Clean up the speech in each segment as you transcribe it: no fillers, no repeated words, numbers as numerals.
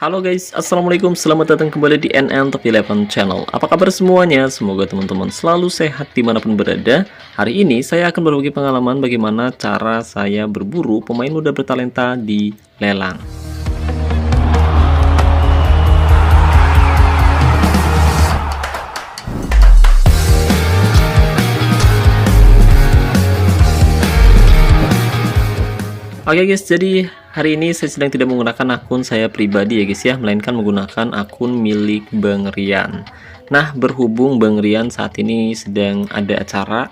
Halo guys, assalamualaikum, selamat datang kembali di NN Top 11 Channel. Apa kabar semuanya? Semoga teman-teman selalu sehat dimanapun berada. Hari ini saya akan berbagi pengalaman bagaimana cara saya berburu pemain muda bertalenta di lelang. Oke guys, jadi hari ini saya sedang tidak menggunakan akun saya pribadi ya guys ya, melainkan menggunakan akun milik Bang Rian. Nah, berhubung Bang Rian saat ini sedang ada acara,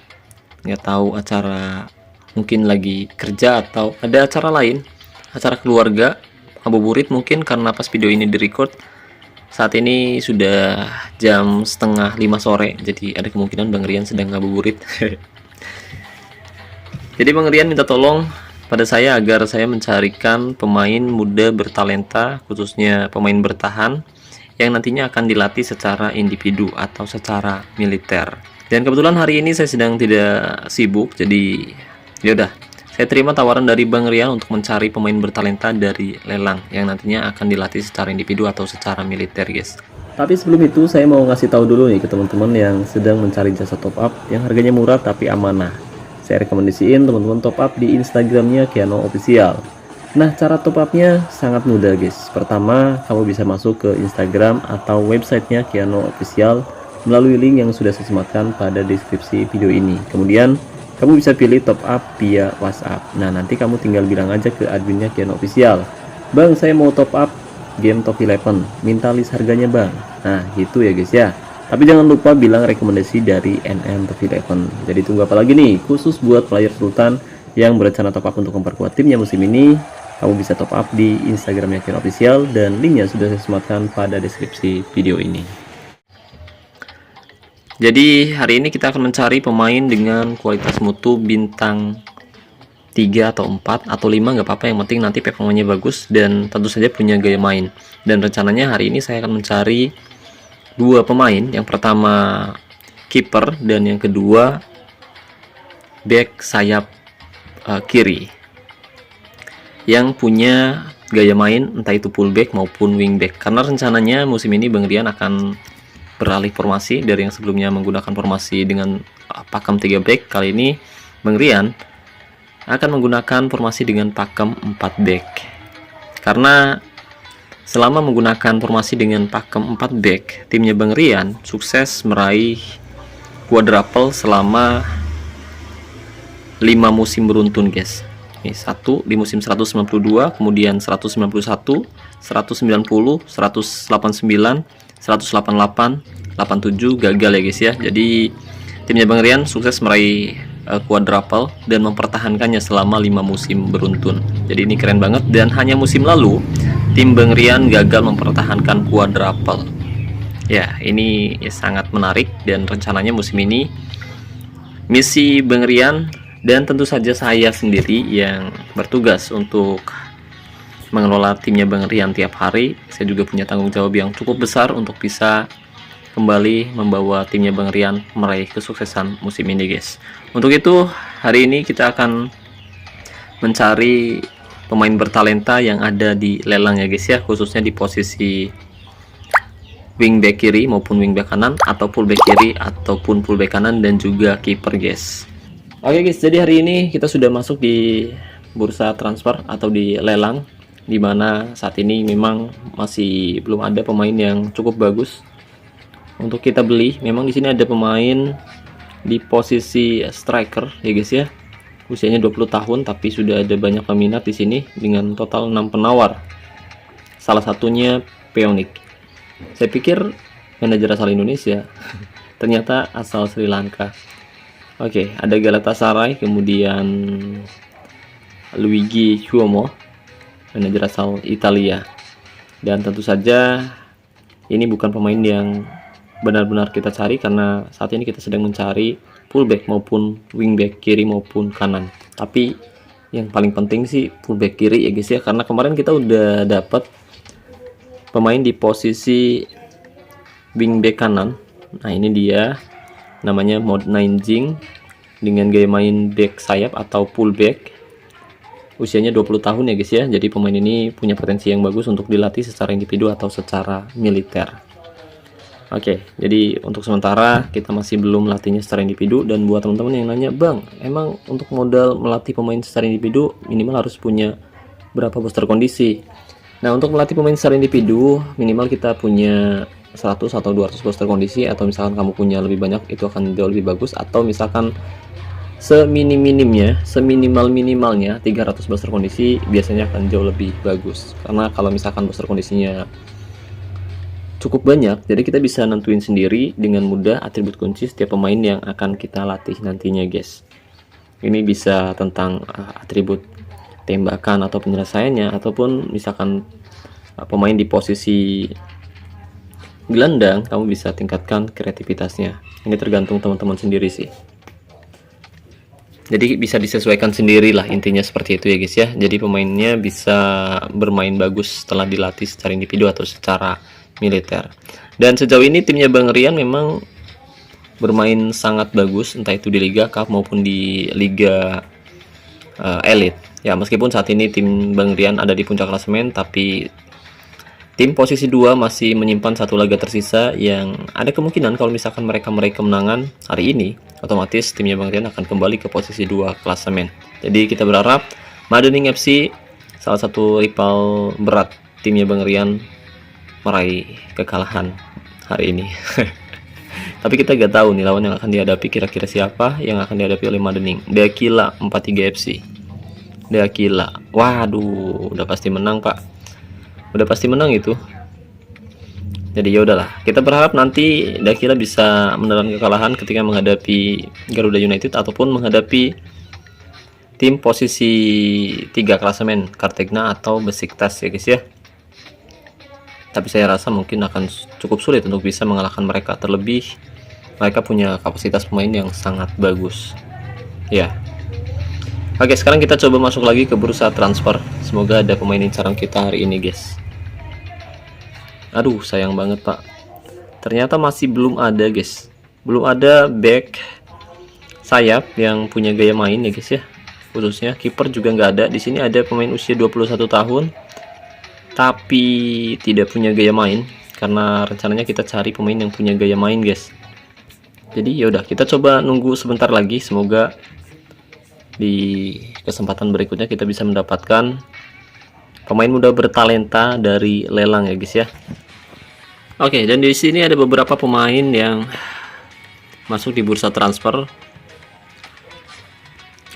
nggak tahu acara mungkin lagi kerja atau ada acara lain, acara keluarga, ngabuburit mungkin, karena pas video ini direcord saat ini sudah jam setengah 5 sore, jadi ada kemungkinan Bang Rian sedang ngabuburit. Jadi Bang Rian minta tolong pada saya agar saya mencarikan pemain muda bertalenta, khususnya pemain bertahan yang nantinya akan dilatih secara individu atau secara militer. Dan kebetulan hari ini saya sedang tidak sibuk, jadi yaudah, saya terima tawaran dari Bang Rian untuk mencari pemain bertalenta dari lelang yang nantinya akan dilatih secara individu atau secara militer, guys. Tapi sebelum itu saya mau ngasih tahu dulu nih ke teman-teman yang sedang mencari jasa top up yang harganya murah tapi amanah. Saya rekomendasiin teman-teman top up di Instagramnya Kiano Official. Nah, cara top upnya sangat mudah guys. Pertama, kamu bisa masuk ke Instagram atau websitenya Kiano Official melalui link yang sudah saya sematkan pada deskripsi video ini. Kemudian kamu bisa pilih top up via WhatsApp. Nah, nanti kamu tinggal bilang aja ke adminnya Kiano Official, "Bang, saya mau top up game Top 11, minta list harganya bang." Nah, gitu ya guys ya. Tapi jangan lupa bilang rekomendasi dari NN Top 11. Jadi tunggu apa lagi nih? Khusus buat player Sultan yang berencana top up untuk memperkuat timnya musim ini, kamu bisa top up di Instagramnya Kiano Official dan linknya sudah saya sematkan pada deskripsi video ini. Jadi hari ini kita akan mencari pemain dengan kualitas mutu bintang 3 atau 4 atau 5, nggak apa-apa, yang penting nanti performanya bagus dan tentu saja punya gaya main. Dan rencananya hari ini saya akan mencari dua pemain, yang pertama kiper dan yang kedua back sayap kiri yang punya gaya main entah itu fullback maupun wingback, karena rencananya musim ini Bang Rian akan beralih formasi dari yang sebelumnya menggunakan formasi dengan pakem 3 back. Kali ini Bang Rian akan menggunakan formasi dengan pakem 4 back, karena selama menggunakan formasi dengan pakem 4 back, timnya Bang Rian sukses meraih quadruple selama 5 musim beruntun guys. Ini satu di musim 192, kemudian 191, 190, 189, 188, 87 gagal ya guys ya. Jadi timnya Bang Rian sukses meraih quadruple dan mempertahankannya selama 5 musim beruntun. Jadi ini keren banget, dan hanya musim lalu tim Bang Rian gagal mempertahankan quadruple. Ya, ini sangat menarik, dan rencananya musim ini misi Bang Rian dan tentu saja saya sendiri yang bertugas untuk mengelola timnya Bang Rian tiap hari. Saya juga punya tanggung jawab yang cukup besar untuk bisa kembali membawa timnya Bang Rian meraih kesuksesan musim ini guys. Untuk itu hari ini kita akan mencari pemain bertalenta yang ada di lelang ya guys ya, khususnya di posisi wingback kiri maupun wingback kanan, atau fullback kiri ataupun fullback kanan, dan juga kiper guys. Oke guys, jadi hari ini kita sudah masuk di bursa transfer atau di lelang, dimana saat ini memang masih belum ada pemain yang cukup bagus untuk kita beli. Memang di sini ada pemain di posisi striker ya guys ya, usianya 20 tahun tapi sudah ada banyak peminat di sini dengan total 6 penawar. Salah satunya Peonik. Saya pikir manajer asal Indonesia, ternyata asal Sri Lanka. Oke, ada Galatasaray, kemudian Luigi Cuomo, manajer asal Italia. Dan tentu saja ini bukan pemain yang benar-benar kita cari, karena saat ini kita sedang mencari fullback maupun wingback kiri maupun kanan. Tapi yang paling penting sih fullback kiri ya guys ya, karena kemarin kita udah dapat pemain di posisi wingback kanan. Nah, ini dia, namanya Mod Nanjing dengan gaya main back sayap atau fullback. usianya 20 tahun ya guys ya. Jadi pemain ini punya potensi yang bagus untuk dilatih secara individu atau secara militer. Oke, jadi untuk sementara kita masih belum melatihnya secara individu. Dan buat teman-teman yang nanya, Bang, emang untuk modal melatih pemain secara individu minimal harus punya berapa booster kondisi? Nah, untuk melatih pemain secara individu minimal kita punya 100 atau 200 booster kondisi, atau misalkan kamu punya lebih banyak itu akan jauh lebih bagus, atau misalkan seminimalnya 300 booster kondisi biasanya akan jauh lebih bagus. Karena kalau misalkan booster kondisinya cukup banyak, jadi kita bisa nentuin sendiri dengan mudah atribut kunci setiap pemain yang akan kita latih nantinya guys. Ini bisa tentang atribut tembakan atau penyelesaiannya, ataupun misalkan pemain di posisi gelandang, kamu bisa tingkatkan kreativitasnya. Ini tergantung teman-teman sendiri sih. Jadi bisa disesuaikan sendiri lah, intinya seperti itu ya guys ya. Jadi pemainnya bisa bermain bagus setelah dilatih secara individu atau secara militer. Dan sejauh ini timnya Bang Rian memang bermain sangat bagus, entah itu di Liga Cup maupun di Liga Elite. Ya, meskipun saat ini tim Bang Rian ada di puncak klasemen, tapi tim posisi 2 masih menyimpan satu laga tersisa yang ada kemungkinan kalau misalkan mereka meraih kemenangan hari ini, otomatis timnya Bang Rian akan kembali ke posisi 2 klasemen. Jadi kita berharap Maddening FC, salah satu rival berat timnya Bang Rian, meraih kekalahan hari ini. Tapi kita gak tahu nih lawan yang akan dihadapi kira-kira siapa yang akan dihadapi oleh Maddening. Deakila 43 FC. Deakila. Waduh, udah pasti menang, Pak. Udah pasti menang itu. Jadi ya udahlah. Kita berharap nanti Deakila bisa menelan kekalahan ketika menghadapi Garuda United ataupun menghadapi tim posisi 3 klasemen, Kartegna atau Besiktas ya guys ya. Tapi saya rasa mungkin akan cukup sulit untuk bisa mengalahkan mereka, terlebih mereka punya kapasitas pemain yang sangat bagus ya. Oke, sekarang kita coba masuk lagi ke bursa transfer. Semoga ada pemain incaran kita hari ini guys. Aduh, sayang banget Pak, ternyata masih belum ada guys. Belum ada back sayap yang punya gaya main ya guys ya. Khususnya kiper juga nggak ada. Di sini ada pemain usia 21 tahun tapi tidak punya gaya main, karena rencananya kita cari pemain yang punya gaya main guys. Jadi yaudah, kita coba nunggu sebentar lagi, semoga di kesempatan berikutnya kita bisa mendapatkan pemain muda bertalenta dari lelang ya guys ya. Oke, dan di sini ada beberapa pemain yang masuk di bursa transfer.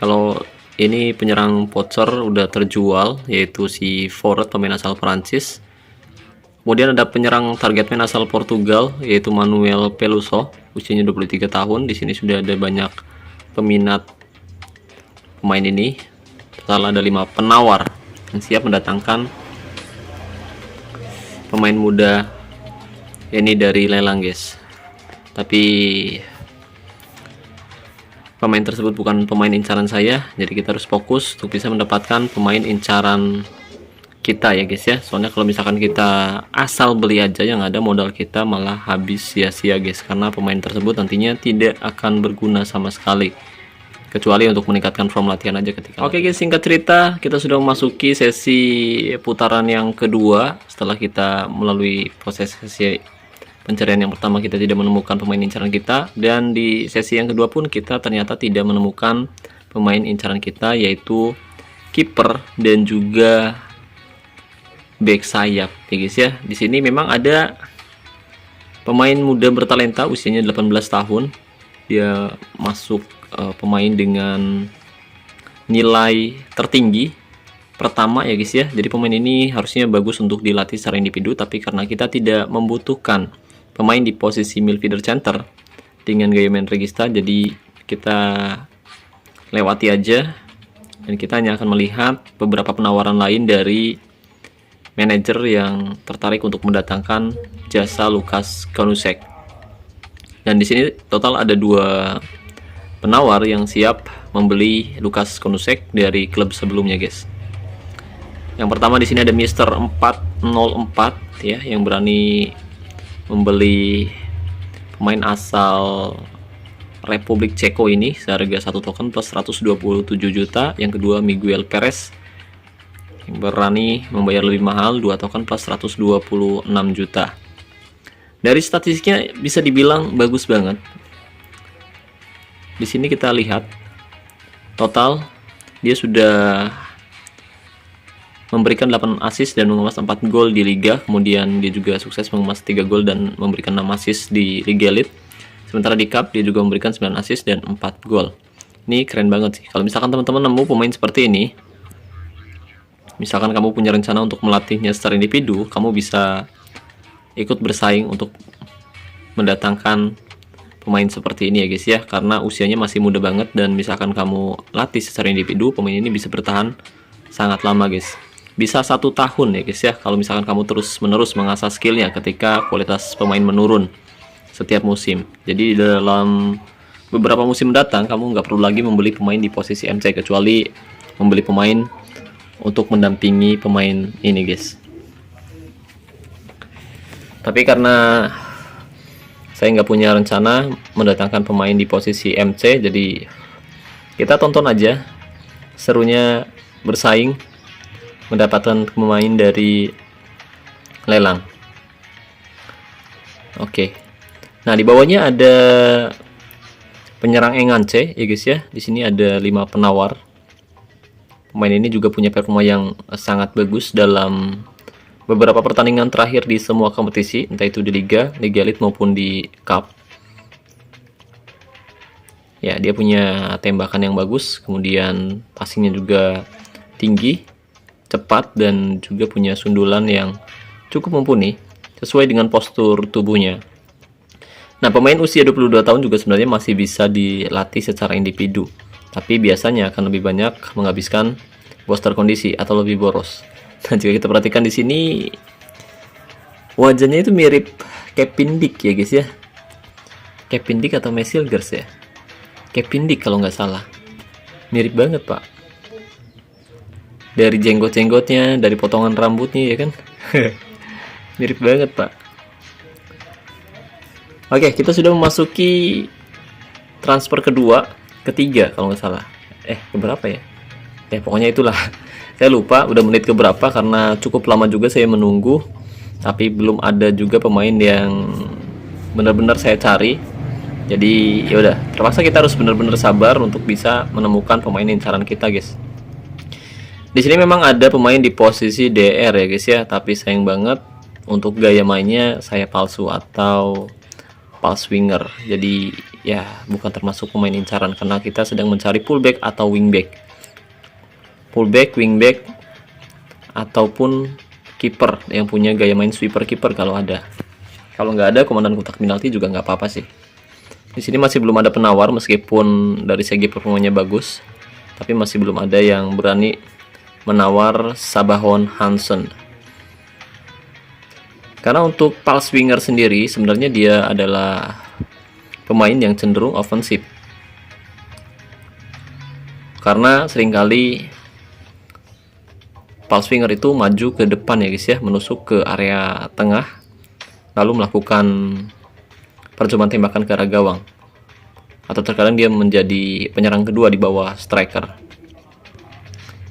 Kalau ini penyerang Pocher udah terjual, yaitu si Forret, pemain asal Prancis. Kemudian ada penyerang target man asal Portugal, yaitu Manuel Peluso, usianya 23 tahun. Di sini sudah ada banyak peminat pemain ini. Total ada 5 penawar yang siap mendatangkan pemain muda ini dari lelang guys. Tapi pemain tersebut bukan pemain incaran saya, jadi kita harus fokus untuk bisa mendapatkan pemain incaran kita ya guys ya. Soalnya kalau misalkan kita asal beli aja, yang ada modal kita malah habis sia-sia guys, karena pemain tersebut nantinya tidak akan berguna sama sekali, kecuali untuk meningkatkan form latihan aja ketika. Oke guys, singkat cerita kita sudah memasuki sesi putaran yang kedua. Setelah kita melalui proses sesi pencarian yang pertama, kita tidak menemukan pemain incaran kita, dan di sesi yang kedua pun kita ternyata tidak menemukan pemain incaran kita, yaitu kiper dan juga back sayap ya guys ya. Di sini memang ada pemain muda bertalenta usianya 18 tahun. Dia masuk pemain dengan nilai tertinggi pertama ya guys ya. Jadi pemain ini harusnya bagus untuk dilatih secara individu, tapi karena kita tidak membutuhkan pemain di posisi midfielder center dengan gaya main regista, jadi kita lewati aja dan kita hanya akan melihat beberapa penawaran lain dari manajer yang tertarik untuk mendatangkan jasa Lukas Konusek. Dan di sini total ada 2 penawar yang siap membeli Lukas Konusek dari klub sebelumnya guys. Yang pertama di sini ada Mister 404 ya, yang berani membeli pemain asal Republik Ceko ini seharga 1 token plus 127 juta. Yang kedua Miguel Perez berani membayar lebih mahal 2 token plus 126 juta. Dari statistiknya bisa dibilang bagus banget. Di sini kita lihat total dia sudah memberikan 8 assist dan mengemas 4 gol di Liga. Kemudian dia juga sukses mengemas 3 gol dan memberikan 6 assist di Liga Elite. Sementara di Cup dia juga memberikan 9 assist dan 4 gol. Ini keren banget sih. Kalau misalkan teman-teman nemu pemain seperti ini, misalkan kamu punya rencana untuk melatihnya secara individu, kamu bisa ikut bersaing untuk mendatangkan pemain seperti ini ya guys ya, karena usianya masih muda banget dan misalkan kamu latih secara individu, pemain ini bisa bertahan sangat lama guys. Bisa 1 tahun ya guys ya, kalau misalkan kamu terus menerus mengasah skillnya ketika kualitas pemain menurun setiap musim. Jadi dalam beberapa musim mendatang kamu nggak perlu lagi membeli pemain di posisi MC, kecuali membeli pemain untuk mendampingi pemain ini guys. Tapi karena saya nggak punya rencana mendatangkan pemain di posisi MC, jadi kita tonton aja serunya bersaing mendapatkan pemain dari lelang. Oke. Nah, di bawahnya ada penyerang Engance ya guys ya. Di sini ada 5 penawar. Pemain ini juga punya performa yang sangat bagus dalam beberapa pertandingan terakhir di semua kompetisi, entah itu di Liga, Liga Elite maupun di Cup. Ya, dia punya tembakan yang bagus, kemudian passingnya juga tinggi, cepat, dan juga punya sundulan yang cukup mumpuni sesuai dengan postur tubuhnya. Nah, pemain usia 22 tahun juga sebenarnya masih bisa dilatih secara individu, tapi biasanya akan lebih banyak menghabiskan booster kondisi atau lebih boros. Nah, jika kita perhatikan di sini wajahnya itu mirip Kevin Dick ya guys ya. Kevin Dick atau Mesilgers ya. Kevin Dick kalau nggak salah. Mirip banget pak. Dari jenggot-jenggotnya, dari potongan rambutnya ya kan. Mirip banget pak. Oke, kita sudah memasuki transfer ketiga kalau nggak salah. Keberapa ya? Pokoknya itulah. Saya lupa udah menit keberapa karena cukup lama juga saya menunggu, tapi belum ada juga pemain yang benar-benar saya cari. Jadi ya udah, terpaksa kita harus benar-benar sabar untuk bisa menemukan pemain incaran kita, guys. Di sini memang ada pemain di posisi DR ya, guys ya, tapi sayang banget untuk gaya mainnya saya palsu atau pulse winger. Jadi ya bukan termasuk pemain incaran karena kita sedang mencari fullback atau wingback. Fullback, wingback, ataupun kiper yang punya gaya main sweeper kiper kalau ada. Kalau nggak ada, komandan kotak penalti juga nggak apa-apa sih. Di sini masih belum ada penawar meskipun dari segi performanya bagus, tapi masih belum ada yang berani menawar Sabahon Hansen. Karena untuk pulse winger sendiri sebenarnya dia adalah pemain yang cenderung ofensif. Karena seringkali pulse winger itu maju ke depan ya guys ya, menusuk ke area tengah lalu melakukan percobaan tembakan ke arah gawang. Atau terkadang dia menjadi penyerang kedua di bawah striker.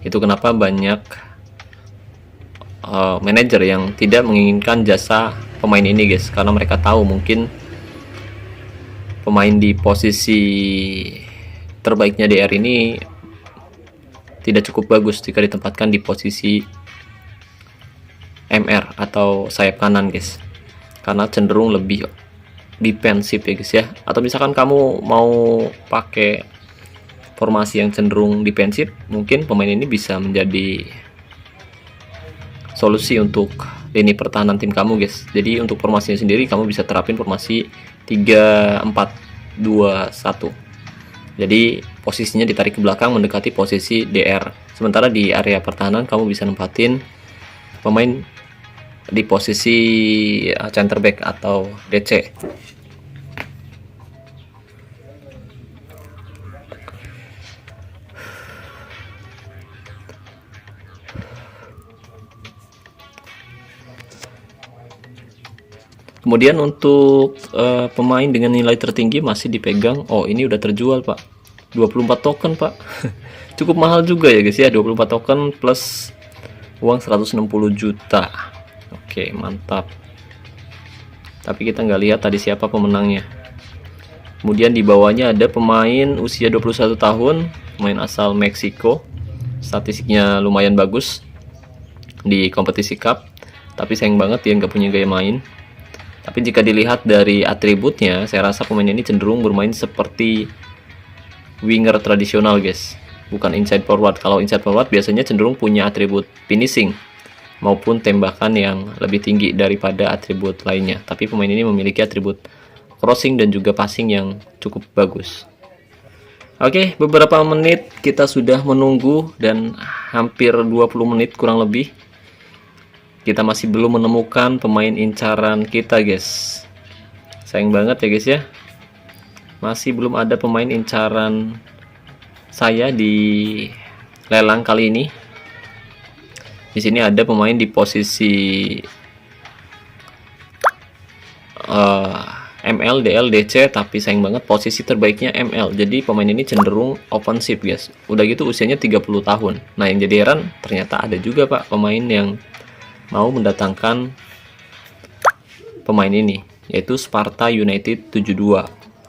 Itu kenapa banyak manajer yang tidak menginginkan jasa pemain ini guys, karena mereka tahu mungkin pemain di posisi terbaiknya DR ini tidak cukup bagus jika ditempatkan di posisi MR atau sayap kanan guys, karena cenderung lebih defensif ya guys ya. Atau misalkan kamu mau pakai formasi yang cenderung defensif, mungkin pemain ini bisa menjadi solusi untuk lini pertahanan tim kamu guys. Jadi untuk formasinya sendiri kamu bisa terapin formasi 3-4-2-1. Jadi posisinya ditarik ke belakang mendekati posisi DR. Sementara di area pertahanan kamu bisa nempatin pemain di posisi center back atau DC. Kemudian untuk pemain dengan nilai tertinggi masih dipegang. Oh, ini udah terjual, Pak. 24 token, Pak. Cukup mahal juga ya, guys ya. 24 token plus uang 160 juta. Oke, mantap. Tapi kita nggak lihat tadi siapa pemenangnya. Kemudian di bawahnya ada pemain usia 21 tahun, pemain asal Meksiko. Statistiknya lumayan bagus di kompetisi cup, tapi sayang banget dia nggak punya gaya main. Tapi jika dilihat dari atributnya, saya rasa pemain ini cenderung bermain seperti winger tradisional, guys, bukan inside forward. Kalau inside forward biasanya cenderung punya atribut finishing maupun tembakan yang lebih tinggi daripada atribut lainnya. Tapi pemain ini memiliki atribut crossing dan juga passing yang cukup bagus. Oke, beberapa menit kita sudah menunggu dan hampir 20 menit kurang lebih. Kita masih belum menemukan pemain incaran kita, guys. Sayang banget ya, guys ya. Masih belum ada pemain incaran saya di lelang kali ini. Di sini ada pemain di posisi ML, DL, DC, tapi sayang banget posisi terbaiknya ML. Jadi pemain ini cenderung offensive, guys. Udah gitu usianya 30 tahun. Nah, yang jadi heran ternyata ada juga, Pak, pemain yang mau mendatangkan pemain ini, yaitu Sparta United 72,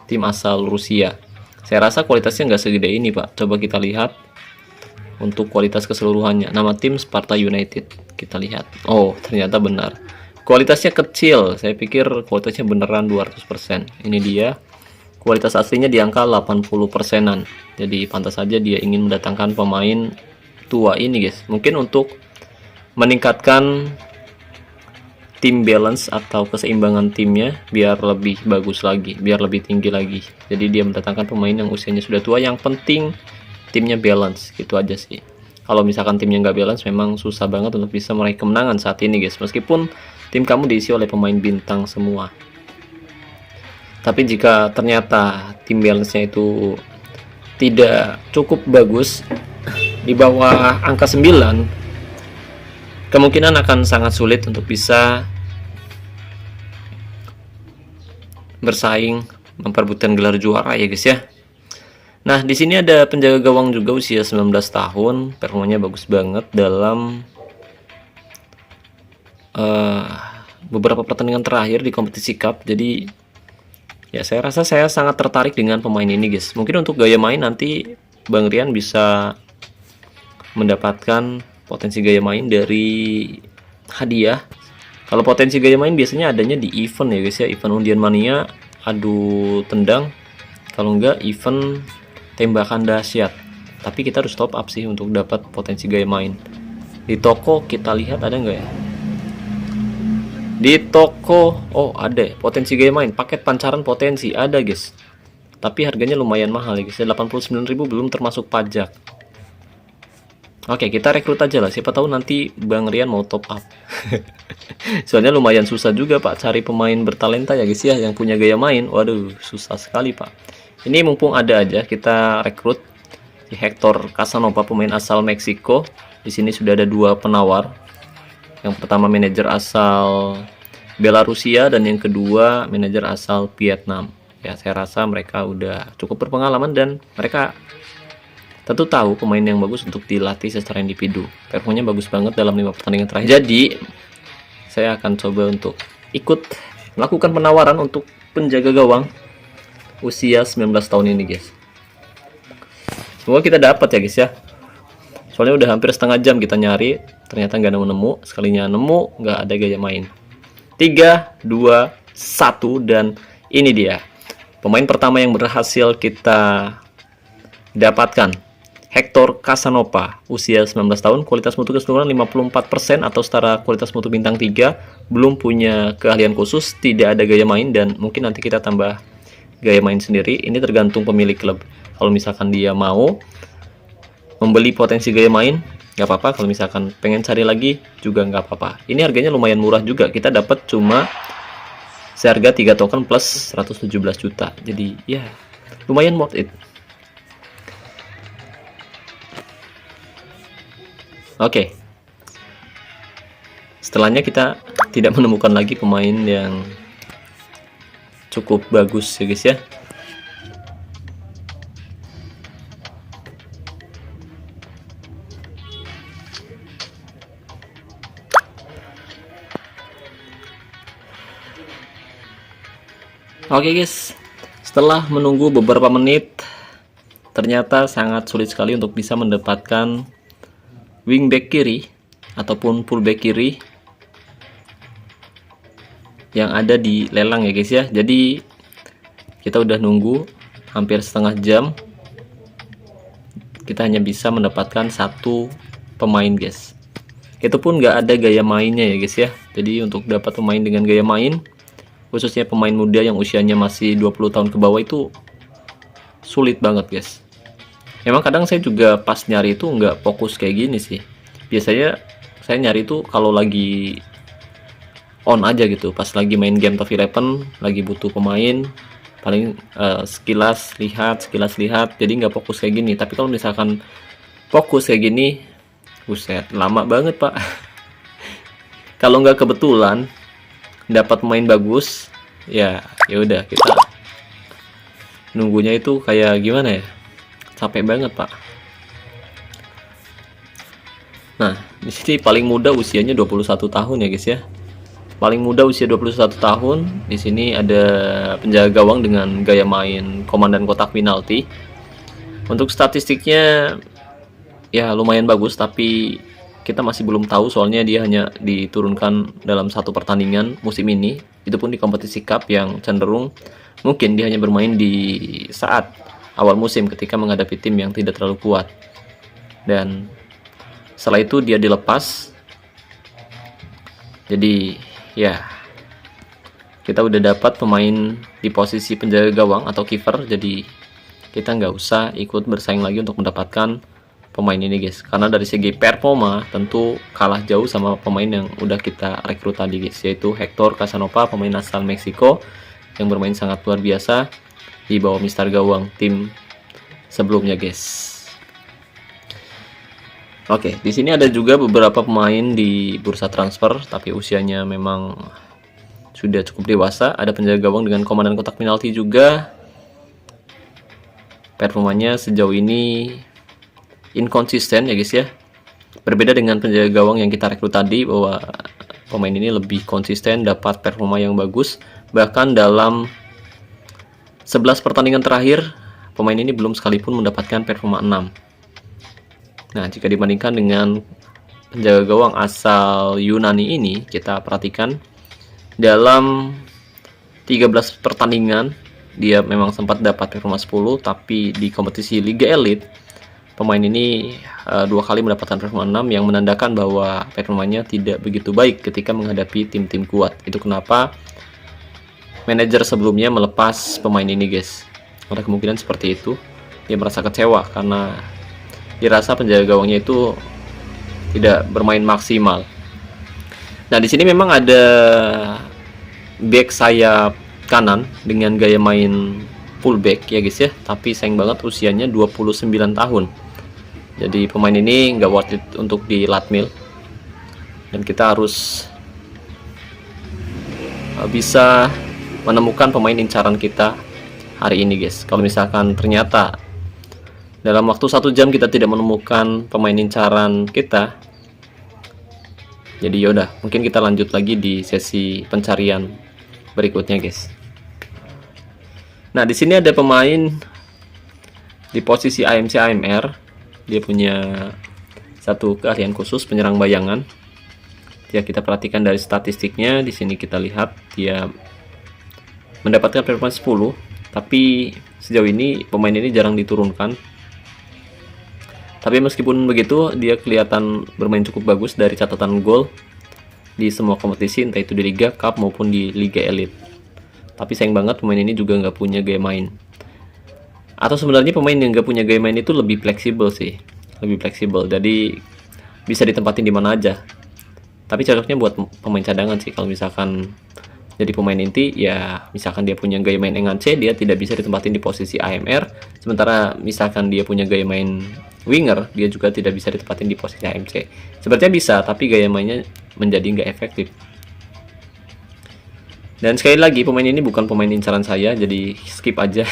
tim asal Rusia. Saya rasa kualitasnya nggak segede ini, Pak. Coba kita lihat untuk kualitas keseluruhannya. Nama tim Sparta United. Kita lihat. Oh, ternyata benar. Kualitasnya kecil. Saya pikir kualitasnya beneran 200%. Ini dia. Kualitas aslinya di angka 80%-an. Jadi pantas saja dia ingin mendatangkan pemain tua ini, guys. Mungkin untuk meningkatkan tim balance atau keseimbangan timnya biar lebih bagus lagi, biar lebih tinggi lagi. Jadi dia mendatangkan pemain yang usianya sudah tua. Yang penting timnya balance, gitu aja sih. Kalau misalkan timnya nggak balance, memang susah banget untuk bisa meraih kemenangan saat ini, guys. Meskipun tim kamu diisi oleh pemain bintang semua. Tapi jika ternyata tim balance-nya itu tidak cukup bagus, di bawah angka 9, kemungkinan akan sangat sulit untuk bisa bersaing memperebutkan gelar juara ya, guys ya. Nah, di sini ada penjaga gawang juga usia 19 tahun, performanya bagus banget dalam beberapa pertandingan terakhir di kompetisi cup. Jadi ya saya rasa saya sangat tertarik dengan pemain ini, guys. Mungkin untuk gaya main nanti Bang Rian bisa mendapatkan potensi gaya main dari hadiah. Kalau potensi gaya main biasanya adanya di event ya, guys ya, event undian mania, adu tendang, kalau enggak event tembakan dahsyat. Tapi kita harus top up sih untuk dapat potensi gaya main. Di toko kita lihat ada enggak ya? Di toko, oh ada potensi gaya main, paket pancaran potensi ada, guys. Tapi harganya lumayan mahal ya, guys. 89.000 belum termasuk pajak. Oke, kita rekrut aja lah. Siapa tahu nanti Bang Rian mau top up. Soalnya lumayan susah juga, Pak, cari pemain bertalenta ya, guys ya, yang punya gaya main. Waduh, susah sekali, Pak. Ini mumpung ada aja, kita rekrut si Hector Casanova, pemain asal Meksiko. Di sini sudah ada 2 penawar. Yang pertama manajer asal Belarusia dan yang kedua manajer asal Vietnam. Ya, saya rasa mereka udah cukup berpengalaman dan mereka tentu tahu pemain yang bagus untuk dilatih secara individu. Performanya bagus banget dalam 5 pertandingan terakhir. Jadi saya akan coba untuk ikut melakukan penawaran untuk penjaga gawang usia 19 tahun ini, guys. Semoga kita dapat ya, guys ya. Soalnya udah hampir setengah jam kita nyari, ternyata nggak nemu-nemu. Sekalinya nemu, nggak ada gaya main. 3, 2, 1, dan ini dia pemain pertama yang berhasil kita dapatkan. Hector Casanova, usia 19 tahun, kualitas mutu keseluruhan 54% atau setara kualitas mutu bintang 3, belum punya keahlian khusus, tidak ada gaya main, dan mungkin nanti kita tambah gaya main sendiri. Ini tergantung pemilik klub. Kalau misalkan dia mau membeli potensi gaya main, nggak apa-apa. Kalau misalkan pengen cari lagi juga nggak apa-apa. Ini harganya lumayan murah juga. Kita dapat cuma seharga 3 token plus 117 juta. Jadi ya lumayan worth it. Oke. Setelahnya kita tidak menemukan lagi pemain yang cukup bagus ya, guys ya. Oke guys, setelah menunggu beberapa menit, ternyata sangat sulit sekali untuk bisa mendapatkan wingback kiri ataupun fullback kiri yang ada di lelang ya guys ya. Jadi kita udah nunggu hampir setengah jam, kita hanya bisa mendapatkan satu pemain guys. Itu pun nggak ada gaya mainnya ya guys ya. Jadi untuk dapat pemain dengan gaya main, khususnya pemain muda yang usianya masih 20 tahun ke bawah, itu sulit banget guys. Emang kadang saya juga pas nyari itu nggak fokus kayak gini sih. Biasanya saya nyari itu kalau lagi on aja gitu, pas lagi main game Top 11, lagi butuh pemain, paling sekilas lihat, jadi nggak fokus kayak gini. Tapi kalau misalkan fokus kayak gini, buset, lama banget pak. Kalau nggak kebetulan dapat pemain bagus, ya udah, kita nunggunya itu kayak gimana ya, capek banget pak. Nah, di sini paling muda usianya 21 tahun ya guys ya. Paling muda usia 21 tahun. Di sini ada penjaga gawang dengan gaya main komandan kotak penalti. Untuk statistiknya ya lumayan bagus, tapi kita masih belum tahu soalnya dia hanya diturunkan dalam satu pertandingan musim ini. Itu pun di kompetisi cup yang cenderung mungkin dia hanya bermain di saat awal musim ketika menghadapi tim yang tidak terlalu kuat. Dan setelah itu dia dilepas. Jadi ya, kita udah dapat pemain di posisi penjaga gawang atau kiper, jadi kita nggak usah ikut bersaing lagi untuk mendapatkan pemain ini guys, karena dari segi performa tentu kalah jauh sama pemain yang udah kita rekrut tadi guys, yaitu Hector Casanova, pemain asal Meksiko yang bermain sangat luar biasa di bawah Mister Gawang tim sebelumnya guys. Oke, di sini ada juga beberapa pemain di bursa transfer, tapi usianya memang sudah cukup dewasa. Ada penjaga gawang dengan komandan kotak penalti juga. Performanya sejauh ini inkonsisten ya guys ya. Berbeda dengan penjaga gawang yang kita rekrut tadi, bahwa pemain ini lebih konsisten, dapat performa yang bagus. Bahkan dalam 11 pertandingan terakhir, pemain ini belum sekalipun mendapatkan performa 6. Nah, jika dibandingkan dengan penjaga gawang asal Yunani ini, kita perhatikan dalam 13 pertandingan dia memang sempat dapat performa 10, tapi di kompetisi Liga Elite pemain ini 2 kali mendapatkan performa 6, yang menandakan bahwa performanya tidak begitu baik ketika menghadapi tim-tim kuat. Itu kenapa manajer sebelumnya melepas pemain ini guys. Ada kemungkinan seperti itu. Dia merasa kecewa karena dirasa penjaga gawangnya itu tidak bermain maksimal. Nah, di sini memang ada back sayap kanan dengan gaya main fullback ya guys ya, tapi sayang banget usianya 29 tahun. Jadi pemain ini nggak worth it untuk di Latmil, dan kita harus bisa menemukan pemain incaran kita hari ini guys. Kalau misalkan ternyata dalam waktu 1 jam kita tidak menemukan pemain incaran kita, jadi yaudah, mungkin kita lanjut lagi di sesi pencarian berikutnya guys. Nah, di sini ada pemain di posisi AMC AMR. Dia punya satu keahlian khusus, penyerang bayangan. Ya, kita perhatikan dari statistiknya. Di sini kita lihat dia mendapatkan performa 10, tapi sejauh ini pemain ini jarang diturunkan. Tapi meskipun begitu, dia kelihatan bermain cukup bagus dari catatan gol di semua kompetisi, entah itu di Liga Cup maupun di Liga Elite. Tapi sayang banget pemain ini juga nggak punya gaya main. Atau sebenarnya pemain yang nggak punya gaya main itu lebih fleksibel sih, lebih fleksibel. Jadi bisa ditempatin di mana aja. Tapi cocoknya buat pemain cadangan sih. Kalau misalkan jadi pemain inti, ya misalkan dia punya gaya main Engance, dia tidak bisa ditempatin di posisi AMR. Sementara misalkan dia punya gaya main winger, dia juga tidak bisa ditempatin di posisi AMC. Sebenarnya bisa, tapi gaya mainnya menjadi nggak efektif. Dan sekali lagi, pemain ini bukan pemain incaran saya, jadi skip aja.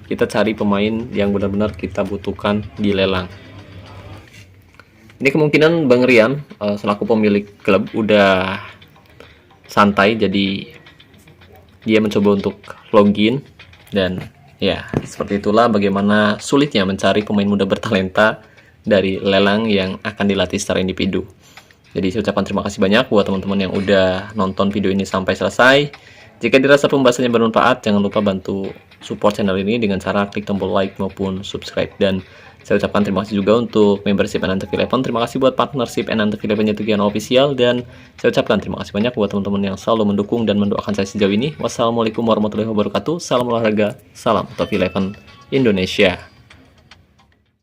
Kita cari pemain yang benar-benar kita butuhkan di lelang. Ini kemungkinan Bang Rian selaku pemilik klub udah santai, jadi dia mencoba untuk login, dan ya seperti itulah bagaimana sulitnya mencari pemain muda bertalenta dari lelang yang akan dilatih secara individu. Jadi saya ucapkan terima kasih banyak buat teman-teman yang udah nonton video ini sampai selesai. Jika dirasa pembahasannya bermanfaat, jangan lupa bantu support channel ini dengan cara klik tombol like maupun subscribe. Dan saya ucapkan terima kasih juga untuk membership Anantv11. Terima kasih buat partnership Anantv11 Tugian Official. Dan saya ucapkan terima kasih banyak buat teman-teman yang selalu mendukung dan mendoakan saya sejauh ini. Wassalamualaikum warahmatullahi wabarakatuh. Salam olahraga, salam Anantv11 Indonesia.